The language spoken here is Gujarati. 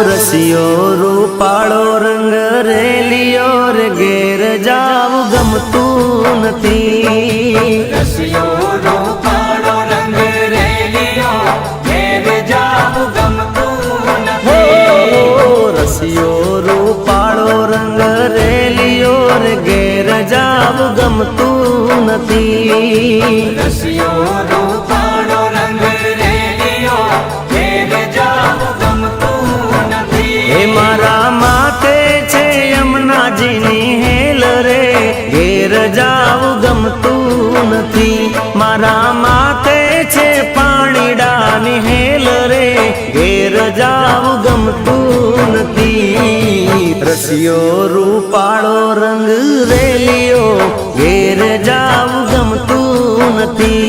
રસિયો રૂપાળો રંગ રેલિયો રે ઘેર જાવું ગમતું નથી રસિયો રૂપાળો રંગ રેલિયો ઘેર જાવું ગમતું નથી રસિયો રૂપાળો રંગ રેલિયો રે ઘેર જાવું ગમતું નથી રસિયો રૂપાળો રંગ રેલિયો ઘેર જાવું ગમતું નથી હે મારા માથે છે યમુનાજીની હેલ રે ઘેર જાવું ગમતું નથી મારા માથે છે પાણીડાની હેલ રે ઘેર જાવું ગમતું નથી રસિયો રૂપાળો રંગ રેલિયો ઘેર જાવું ગમતું નથી